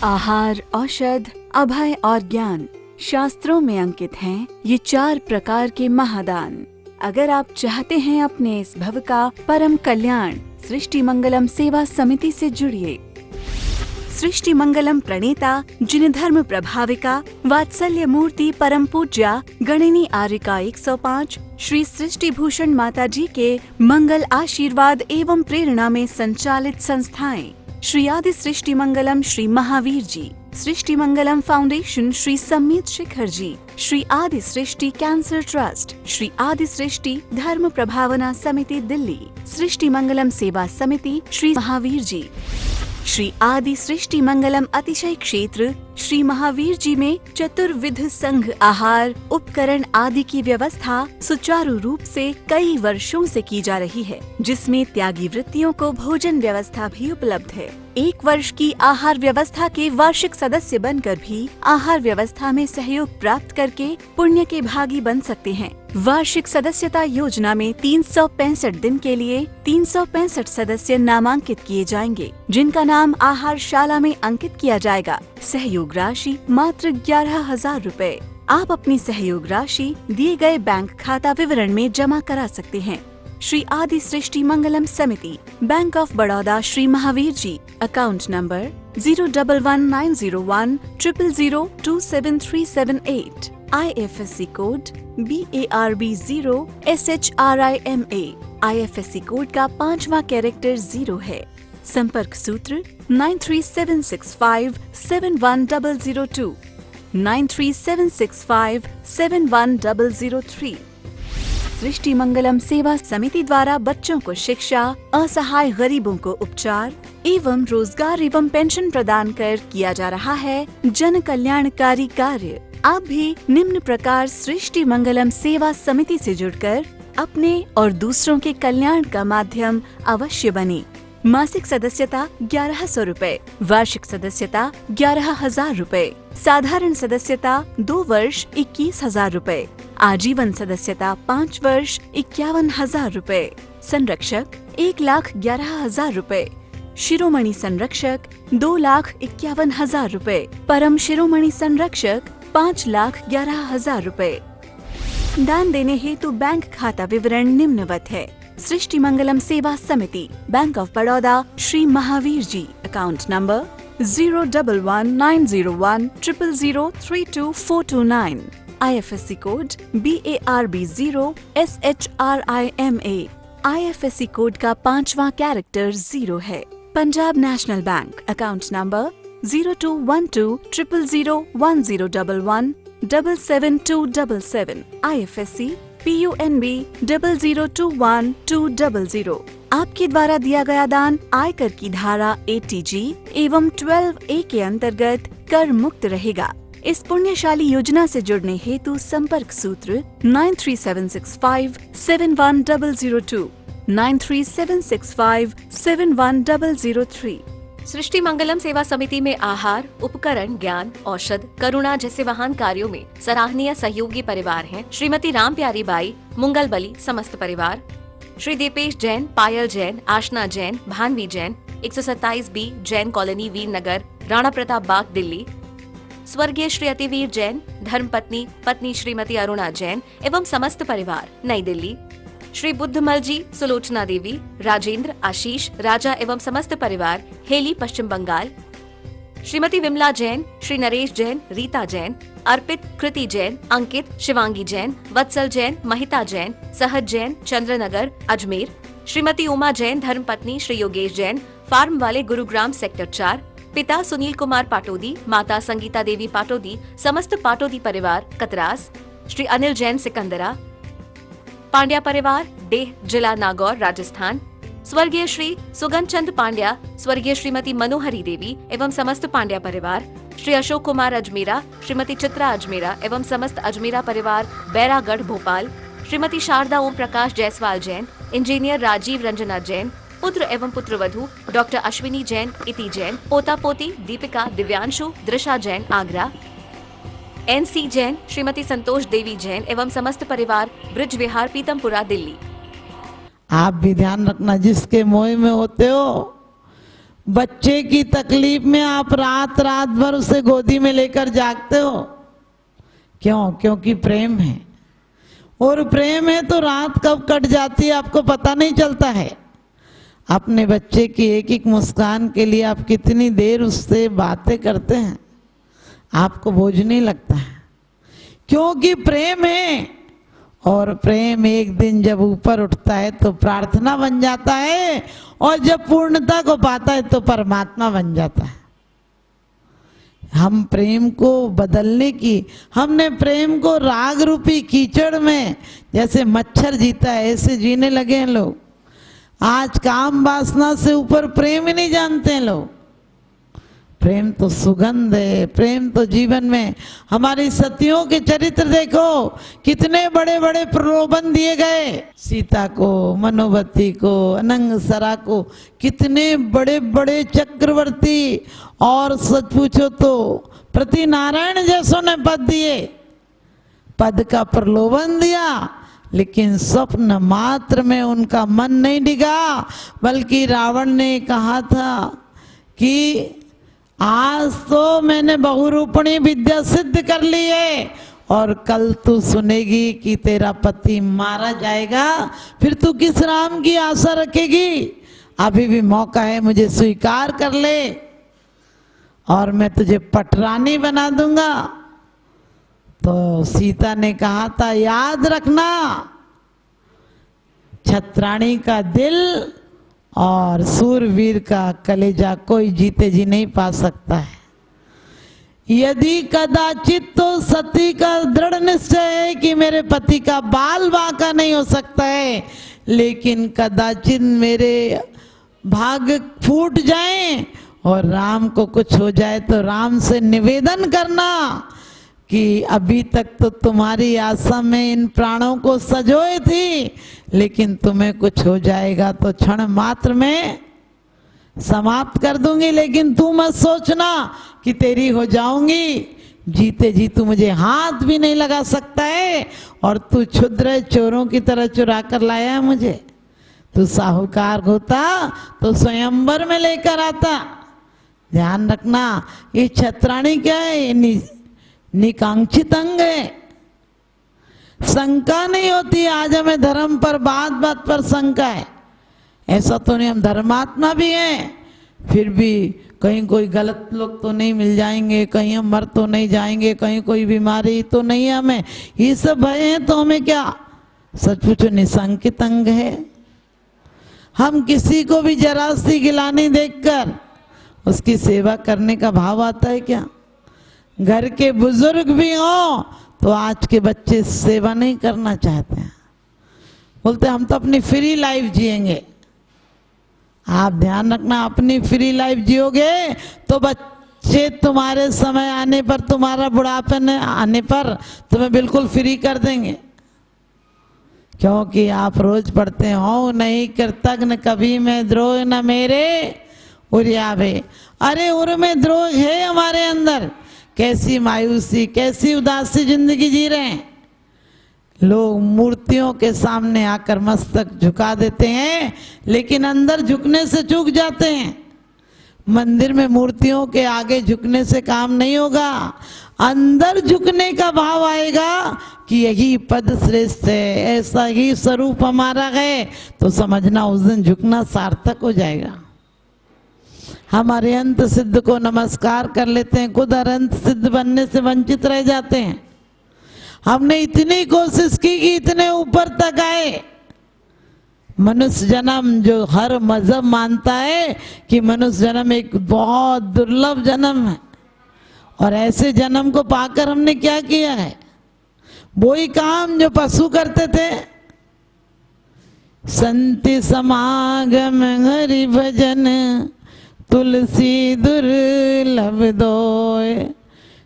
आहार, औषध, अभय और ज्ञान शास्त्रों में अंकित हैं ये 4 प्रकार के महादान। अगर आप चाहते हैं अपने इस भव का परम कल्याण, सृष्टि मंगलम सेवा समिति से जुड़िए। सृष्टि मंगलम प्रणेता जिन धर्म प्रभाविका वात्सल्य मूर्ति परम पूज्या गणिनी आर्यिका 105 श्री सृष्टि भूषण माता जी के मंगल आशीर्वाद एवं प्रेरणा में संचालित संस्थाएं श्री आदि सृष्टि मंगलम श्री महावीर जी, सृष्टि मंगलम फाउंडेशन श्री सम्मीत शिखर जी, श्री आदि सृष्टि कैंसर ट्रस्ट, श्री आदि सृष्टि धर्म प्रभावना समिति दिल्ली, सृष्टि मंगलम सेवा समिति श्री महावीर जी, श्री आदि सृष्टि मंगलम अतिशय क्षेत्र श्री महावीर जी में चतुर्विध संघ आहार उपकरण आदि की व्यवस्था सुचारू रूप से कई वर्षों से की जा रही है, जिसमें त्यागी वृत्तियों को भोजन व्यवस्था भी उपलब्ध है। 1 वर्ष की आहार व्यवस्था के वार्षिक सदस्य बनकर भी आहार व्यवस्था में सहयोग प्राप्त करके पुण्य के भागी बन सकते हैं। वार्षिक सदस्यता योजना में 365 दिन के लिए 365 सदस्य नामांकित किए जाएंगे, जिनका नाम आहारशाला में अंकित किया जाएगा। सहयोग राशि मात्र 11,000 रूपए। आप अपनी सहयोग राशि दिए गए बैंक खाता विवरण में जमा करा सकते हैं। श्री आदि Srishti Mangalam Samiti, Bank of Baroda, Shri Mahavir ji, account number 0119010027378, IFSC code BARB0SHRIMA, IFSC code का 5वां कैरेक्टर 0 है। संपर्क सूत्र 9376571002, 9376571003। सृष्टि मंगलम सेवा समिति द्वारा बच्चों को शिक्षा, असहाय गरीबों को उपचार एवं रोजगार एवं पेंशन प्रदान कर किया जा रहा है जन कल्याणकारी कार्य। आप भी निम्न प्रकार सृष्टि मंगलम सेवा समिति से जुड़कर अपने और दूसरों के कल्याण का माध्यम अवश्य बने। मासिक सदस्यता 1100 रूपए, वार्षिक सदस्यता 11,000 रूपए, साधारण सदस्यता 2 वर्ष 21,000 रूपए, आजीवन सदस्यता 5 वर्ष 51,000 रूपए, संरक्षक 1,11,000 रूपए, शिरोमणि संरक्षक 2,51,000 रूपए, परम शिरोमणि संरक्षक 5,11,000 रूपए। दान देने हेतु बैंक खाता विवरण निम्नवत है। सृष्टि Mangalam Seva Samiti, Bank of Baroda, Shri Mahavir ji, account number 0119010032429, IFSC code BARB0SHRIMA, IFSC code का 5वां कैरेक्टर 0 है। Punjab National Bank, account number 0212001011777277, IFSC PUNB 0021200। आपके द्वारा दिया गया दान आयकर की धारा 80G एवं 12A के अंतर्गत कर मुक्त रहेगा। इस पुण्यशाली योजना से जुड़ने हेतु संपर्क सूत्र 9376571002, 9376571003। सृष्टि मंगलम सेवा समिति में आहार, उपकरण, ज्ञान, औषध, करुणा जैसे महान कार्यों में सराहनीय सहयोगी परिवार हैं श्रीमती राम प्यारी बाई, मुंगल बली समस्त परिवार, श्री दीपेश जैन, पायल जैन, आशना जैन, भानवी जैन, 127B जैन कॉलोनी, वीर नगर, राणा प्रताप बाग, दिल्ली, स्वर्गीय श्री अतिवीर जैन, धर्मपत्नी पत्नी श्रीमती अरुणा जैन एवं समस्त परिवार, नई दिल्ली, श्री बुद्धमल जी, सुलोचना देवी, राजेंद्र, आशीष, राजा एवं समस्त परिवार, हेली, पश्चिम बंगाल, श्रीमती विमला जैन, श्री नरेश जैन, रीता जैन, अर्पित, कृति जैन, अंकित, शिवांगी जैन, वत्सल जैन, महिता जैन, सहज जैन, चंद्रनगर, अजमेर, श्रीमती उमा जैन, धर्मपत्नी श्री योगेश जैन, फार्म वाले, गुरुग्राम सेक्टर 4, पिता सुनील कुमार पाटोदी, माता संगीता देवी पाटोदी, समस्त पाटोदी परिवार, कतरास, श्री अनिल जैन, सिकंदरा, पांड्या परिवार, डेह, जिला नागौर, राजस्थान, स्वर्गीय श्री सुगन चंद पांड्या, स्वर्गीय श्रीमती मनोहरी देवी एवं समस्त पांड्या परिवार, श्री अशोक कुमार अजमेरा, श्रीमती चित्रा अजमेरा एवं समस्त अजमेरा परिवार, बैरागढ़, भोपाल, श्रीमती शारदा ओम प्रकाश जायसवाल जैन, इंजीनियर राजीव रंजना जैन, पुत्र एवं पुत्रवधू डॉक्टर अश्विनी जैन, इति जैन, पोता पोती दीपिका, दिव्यांशु, दृशा जैन, आगरा, NC जैन, श्रीमती संतोष देवी जैन एवं समस्त परिवार, ब्रिज विहार, पीतमपुरा, दिल्ली। आप भी ध्यान रखना, जिसके मोह में होते हो बच्चे की तकलीफ में आप रात रात भर उसे गोदी में लेकर जागते हो। क्यों? क्योंकि प्रेम है, और प्रेम है तो रात कब कट जाती है आपको पता नहीं चलता है। अपने बच्चे की एक एक मुस्कान के लिए आप कितनी देर उससे बातें करते हैं, आपको बोझ नहीं लगता है, क्योंकि प्रेम है। और प्रेम एक दिन जब ऊपर उठता है तो प्रार्थना बन जाता है, और जब पूर्णता को पाता है तो परमात्मा बन जाता है। हम प्रेम को बदलने की, हमने प्रेम को राग रूपी कीचड़ में जैसे मच्छर जीता है ऐसे जीने लगे हैं लोग। आज काम वासना से ऊपर प्रेम ही नहीं जानते हैं लोग। प्रेम तो सुगंध है, प्रेम तो जीवन में। हमारी सतियों के चरित्र देखो, कितने बड़े बड़े प्रलोभन दिए गए। सीता को, मनोवती को, अनंगसरा को, कितने बड़े बड़े चक्रवर्ती, और सच पूछो तो प्रति नारायण जैसों ने पद दिए, पद का प्रलोभन दिया, लेकिन स्वप्न मात्र में उनका मन नहीं डिगा। बल्कि रावण ने कहा था कि आज तो मैंने बहुरूपणी विद्या सिद्ध कर ली है, और कल तू सुनेगी कि तेरा पति मारा जाएगा, फिर तू किस राम की आशा रखेगी। अभी भी मौका है, मुझे स्वीकार कर ले और मैं तुझे पटरानी बना दूंगा। तो सीता ने कहा था, याद रखना, छत्राणी का दिल और सूरवीर का कलेजा कोई जीते जी नहीं पा सकता है। यदि कदाचित तो सती का दृढ़ निश्चय है कि मेरे पति का बाल बांका नहीं हो सकता है, लेकिन कदाचित मेरे भाग फूट जाएं और राम को कुछ हो जाए तो राम से निवेदन करना कि अभी तक तो तुम्हारी आशा में इन प्राणों को सजोए थी, लेकिन तुम्हें कुछ हो जाएगा तो क्षण मात्र में समाप्त कर दूंगी। लेकिन तू मत सोचना कि तेरी हो जाऊंगी, जीते जी तू मुझे हाथ भी नहीं लगा सकता है, और तू क्षुद्र चोरों की तरह चुरा कर लाया है मुझे। तू साहूकार होता तो स्वयंवर में लेकर आता। ध्यान रखना, ये छत्राणी क्या है? ये निकांक्षित अंग है। शंका नहीं होती। आज हमें धर्म पर बात बात पर शंका है। ऐसा तो नहीं, हम धर्मात्मा भी हैं, फिर भी कहीं कोई गलत लोग तो नहीं मिल जाएंगे, कहीं हम मर तो नहीं जाएंगे, कहीं कोई बीमारी तो नहीं है हमें। ये सब भय है तो हमें क्या? सच पूछो, निशंकित अंग है। हम किसी को भी जरा सी गिलानी देखकर उसकी सेवा करने का भाव आता है क्या? घर के बुजुर्ग भी हों तो आज के बच्चे सेवा नहीं करना चाहते हैं, बोलते हम तो अपनी फ्री लाइफ जिएंगे। आप ध्यान रखना, अपनी फ्री लाइफ जियोगे तो बच्चे तुम्हारे समय आने पर, तुम्हारा बुढ़ापे आने पर तुम्हें बिल्कुल फ्री कर देंगे। क्योंकि आप रोज पढ़ते हो, नहीं कृतज्ञ कभी मैं द्रोह न मेरे उरियावे। अरे उर में द्रोह है हमारे अंदर। कैसी मायूसी, कैसी उदासी जिंदगी जी रहे हैं लोग। मूर्तियों के सामने आकर मस्तक झुका देते हैं, लेकिन अंदर झुकने से चूक जाते हैं। मंदिर में मूर्तियों के आगे झुकने से काम नहीं होगा, अंदर झुकने का भाव आएगा कि यही पद श्रेष्ठ है, ऐसा ही स्वरूप हमारा है, तो समझना उस दिन झुकना सार्थक हो जाएगा। हमारे अंत सिद्ध को नमस्कार कर लेते हैं, खुद अनंत सिद्ध बनने से वंचित रह जाते हैं। हमने इतनी कोशिश की कि इतने ऊपर तक आए। मनुष्य जन्म, जो हर मजहब मानता है कि मनुष्य जन्म एक बहुत दुर्लभ जन्म है, और ऐसे जन्म को पाकर हमने क्या किया है? वही काम जो पशु करते थे। संति समागम हरि भजन तुलसी दुर्लभ दोय,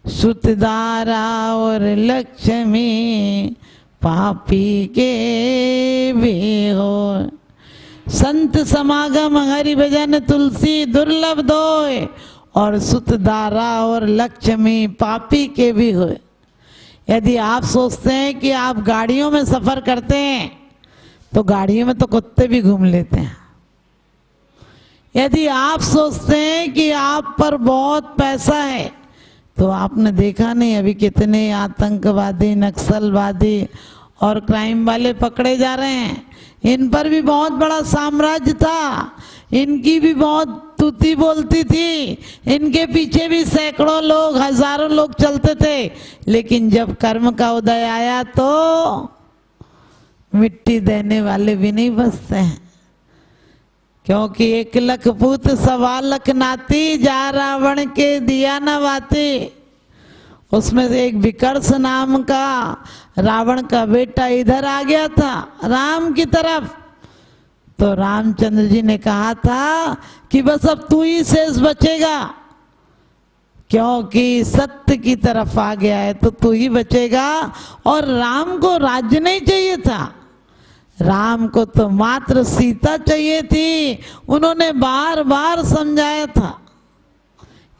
सुतदारा और लक्ष्मी पापी के भी हो। संत समागम हरि भजन तुलसी दुर्लभ दोय, और सुतदारा और लक्ष्मी पापी के भी हो। यदि आप सोचते हैं कि आप गाड़ियों में सफर करते हैं तो गाड़ियों में तो कुत्ते भी घूम लेते हैं। यदि आप सोचते हैं कि आप पर बहुत पैसा है, तो आपने देखा नहीं अभी कितने आतंकवादी, नक्सलवादी और क्राइम वाले पकड़े जा रहे हैं। इन पर भी बहुत बड़ा साम्राज्य था, इनकी भी बहुत तूती बोलती थी, इनके पीछे भी सैकड़ों लोग, हजारों लोग चलते थे। लेकिन जब कर्म का उदय आया तो मिट्टी देने वाले भी नहीं बचते हैं, क्योंकि 1 पूत 1.25 नाती, जा रावण के दिया न बाती। उसमें से एक विकर्ष नाम का रावण का बेटा इधर आ गया था राम की तरफ। तो रामचंद्र जी ने कहा था कि बस अब तू ही शेष बचेगा, क्योंकि सत्य की तरफ आ गया है तो तू ही बचेगा। और राम को राज्य नहीं चाहिए था, राम को तो मात्र सीता चाहिए थी। उन्होंने बार बार समझाया था।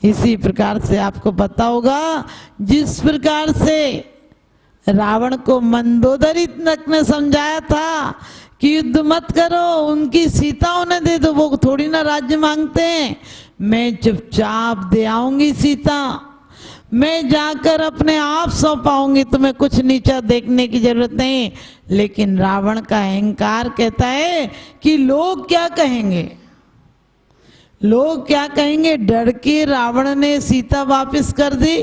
इसी प्रकार से आपको पता होगा, जिस प्रकार से रावण को मंदोदरी ने समझाया था कि युद्ध मत करो, उनकी सीता उन्हें दे दो, वो थोड़ी ना राज्य मांगते हैं। मैं चुपचाप दे आऊंगी सीता, मैं जाकर अपने आप सौंपाऊंगी, तुम्हें कुछ नीचा देखने की जरूरत नहीं। लेकिन रावण का अहंकार कहता है कि लोग क्या कहेंगे, लोग क्या कहेंगे। डर के रावण ने सीता वापस कर दी।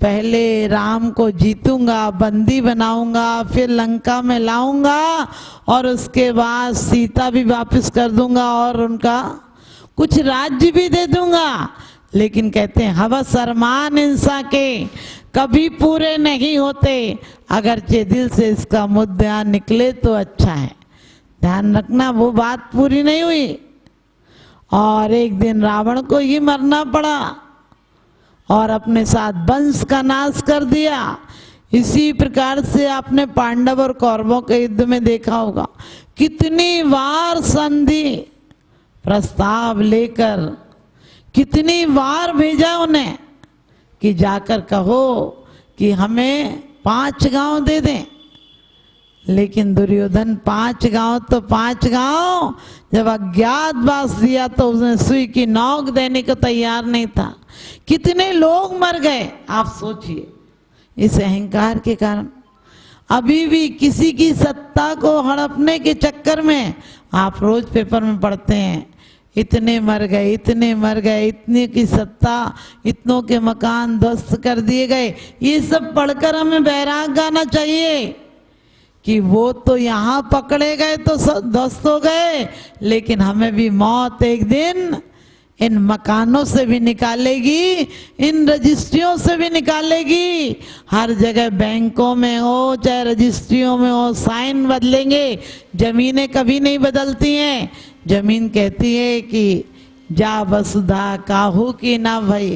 पहले राम को जीतूंगा, बंदी बनाऊंगा, फिर लंका में लाऊंगा और उसके बाद सीता भी वापस कर दूंगा और उनका कुछ राज्य भी दे दूंगा। लेकिन कहते हैं हवस अरमान इंसान के कभी पूरे नहीं होते, अगरचे दिल से इसका मुद्दा निकले तो अच्छा है। ध्यान रखना, वो बात पूरी नहीं हुई और एक दिन रावण को ही मरना पड़ा और अपने साथ वंश का नाश कर दिया। इसी प्रकार से आपने पांडव और कौरवों के युद्ध में देखा होगा, कितनी बार संधि प्रस्ताव लेकर कितनी बार भेजा उन्हें कि जाकर कहो कि हमें 5 गांव दे दें। लेकिन दुर्योधन 5 गांव तो 5 गांव, जब अज्ञातवास दिया तो उसने सुई की नोक देने को तैयार नहीं था। कितने लोग मर गए आप सोचिए इस अहंकार के कारण। अभी भी किसी की सत्ता को हड़पने के चक्कर में आप रोज पेपर में पढ़ते हैं, इतने मर गए, इतने मर गए, इतने की सत्ता, इतनों के मकान ध्वस्त कर दिए गए। ये सब पढ़कर हमें बैराग गाना चाहिए कि वो तो यहाँ पकड़े गए तो ध्वस्त हो गए, लेकिन हमें भी मौत एक दिन इन मकानों से भी निकालेगी, इन रजिस्ट्रियों से भी निकालेगी। हर जगह बैंकों में हो चाहे रजिस्ट्रियों में हो साइन बदलेंगे, जमीनें कभी नहीं बदलती हैं। जमीन कहती है कि जा वसुधा काहू की ना भई,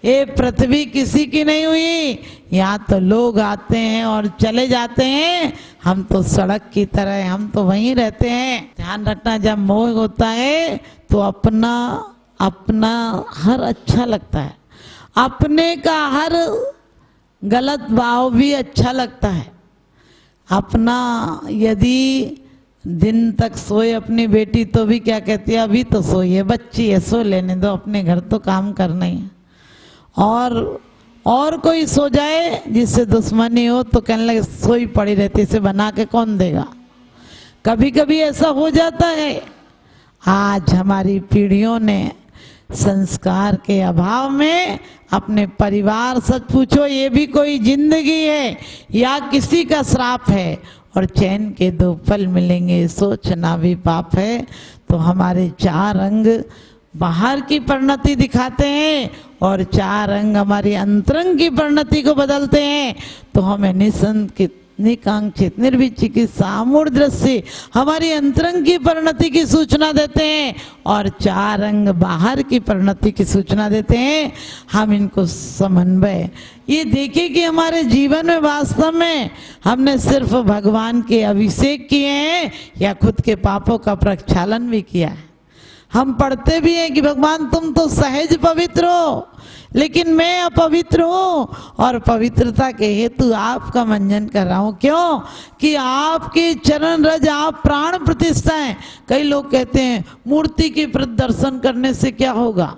ये पृथ्वी किसी की नहीं हुई, यहाँ तो लोग आते हैं और चले जाते हैं, हम तो सड़क की तरह हैं, हम तो वहीं रहते हैं। ध्यान रखना, जब मोह होता है तो अपना अपना हर अच्छा लगता है, अपने का हर गलत भाव भी अच्छा लगता है। अपना यदि दिन तक सोए अपनी बेटी तो भी क्या कहती है, अभी तो सोई है, बच्ची है, सो लेने दो, अपने घर तो काम करना ही है। और कोई सो जाए जिससे दुश्मनी हो तो कहने लगे सोई पड़ी रहती, इसे बना के कौन देगा। कभी कभी ऐसा हो जाता है। आज हमारी पीढ़ियों ने संस्कार के अभाव में अपने परिवार, सच पूछो ये भी कोई जिंदगी है या किसी का श्राप है, और चैन के 2 पल मिलेंगे सोचना भी पाप है। तो हमारे 4 अंग बाहर की परिणति दिखाते हैं और 4 अंग हमारी अंतरंग की परिणति को बदलते हैं। तो हमें निकांक्षित निर्विचिकित्सा मूढ़ दृष्टि हमारी अंतरंग की परिणति की सूचना देते हैं और 4 अंग बाहर की परिणति की सूचना देते हैं। हम इनको समन्वय ये देखें कि हमारे जीवन में वास्तव में हमने सिर्फ भगवान के अभिषेक किए हैं या खुद के पापों का प्रक्षालन भी किया है। हम पढ़ते भी हैं कि भगवान तुम तो सहज पवित्र हो, लेकिन मैं अपवित्र हूँ और पवित्रता के हेतु आपका मंजन कर रहा हूँ। क्यों? कि आपके चरण रज आप प्राण प्रतिष्ठा हैं। कई लोग कहते हैं मूर्ति के प्रति दर्शन करने से क्या होगा।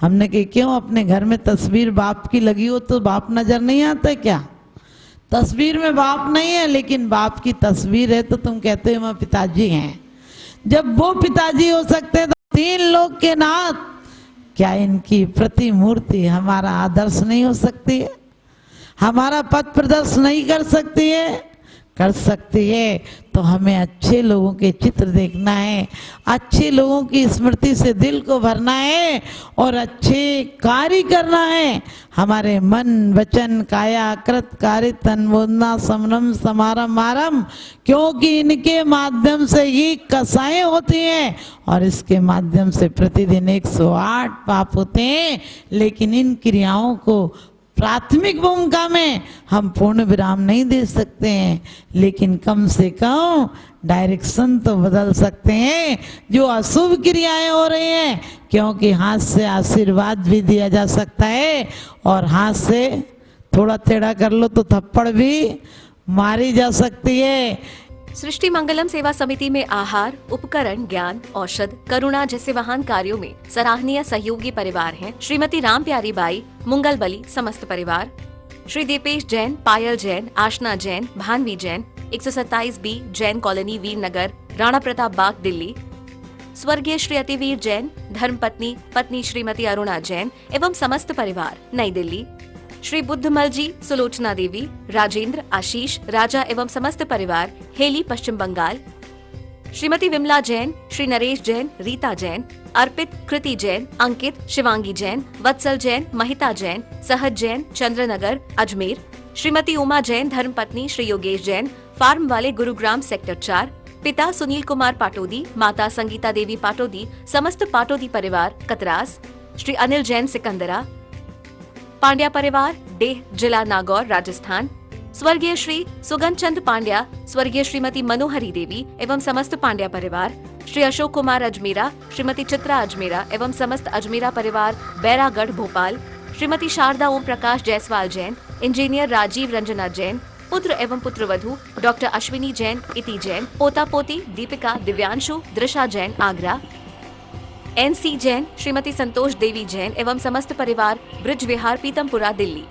हमने कहा क्यों? अपने घर में तस्वीर बाप की लगी हो तो बाप नजर नहीं आता क्या? तस्वीर में बाप नहीं है लेकिन बाप की तस्वीर है तो तुम कहते हो वह पिताजी हैं। जब वो पिताजी हो सकते हैं तो तीन लोग के नाथ, क्या इनकी प्रतिमूर्ति हमारा आदर्श नहीं हो सकती है? हमारा पथ प्रदर्श नहीं कर सकती है? कर सकती है। तो हमें अच्छे लोगों के चित्र देखना है, अच्छे लोगों की स्मृति से दिल को भरना है और अच्छे कार्य करना है। हमारे मन वचन काया कृत कार्य तन बोधना समरम समारम मारम, क्योंकि इनके माध्यम से ही कसाएं होती हैं और इसके माध्यम से प्रतिदिन 108 पाप होते हैं। लेकिन इन क्रियाओं को प्राथमिक भूमिका में हम पूर्ण विराम नहीं दे सकते हैं, लेकिन कम से कम डायरेक्शन तो बदल सकते हैं जो अशुभ क्रियाएं हो रही हैं। क्योंकि हाथ से आशीर्वाद भी दिया जा सकता है और हाथ से थोड़ा टेढ़ा कर लो तो थप्पड़ भी मारी जा सकती है। सृष्टि मंगलम सेवा समिति में आहार, उपकरण, ज्ञान, औषध, करुणा जैसे महान कार्यों में सराहनीय सहयोगी परिवार हैं श्रीमती राम प्यारी बाई, मुंगल बली समस्त परिवार, श्री दीपेश जैन, पायल जैन, आशना जैन, भानवी जैन, 127 बी जैन कॉलोनी, वीरनगर, राणा प्रताप बाग, दिल्ली, स्वर्गीय श्री अतिवीर जैन, धर्मपत्नी पत्नी श्रीमती अरुणा जैन एवं समस्त परिवार, नई दिल्ली, श्री बुद्धमल जी, सुलोचना देवी, राजेंद्र, आशीष, राजा एवं समस्त परिवार, हेली, पश्चिम बंगाल, श्रीमती विमला जैन, श्री नरेश जैन, रीता जैन, अर्पित, कृति जैन, अंकित, शिवांगी जैन, वत्सल जैन, महिता जैन, सहज जैन, चंद्रनगर, अजमेर, श्रीमती उमा जैन, धर्मपत्नी श्री योगेश जैन, फार्म वाले, गुरुग्राम सेक्टर 4, पिता सुनील कुमार पाटोदी, माता संगीता देवी पाटोदी, समस्त पाटोदी परिवार, कतरास, श्री अनिल जैन, सिकंदरा, पांड्या परिवार, डेह, जिला नागौर, राजस्थान, स्वर्गीय श्री सुगन चंद पांड्या, स्वर्गीय श्रीमती मनोहरी देवी एवं समस्त पांड्या परिवार, श्री अशोक कुमार अजमेरा, श्रीमती चित्रा अजमेरा एवं समस्त अजमेरा परिवार, बैरागढ़, भोपाल, श्रीमती शारदा ओम प्रकाश जायसवाल जैन, इंजीनियर राजीव रंजना जैन, पुत्र एवं पुत्रवधू डॉक्टर अश्विनी जैन, इति जैन, पोता पोती दीपिका, दिव्यांशु, दृशा जैन, आगरा, NC जैन, श्रीमती संतोष देवी जैन एवं समस्त परिवार, ब्रिज विहार, पीतमपुरा, दिल्ली।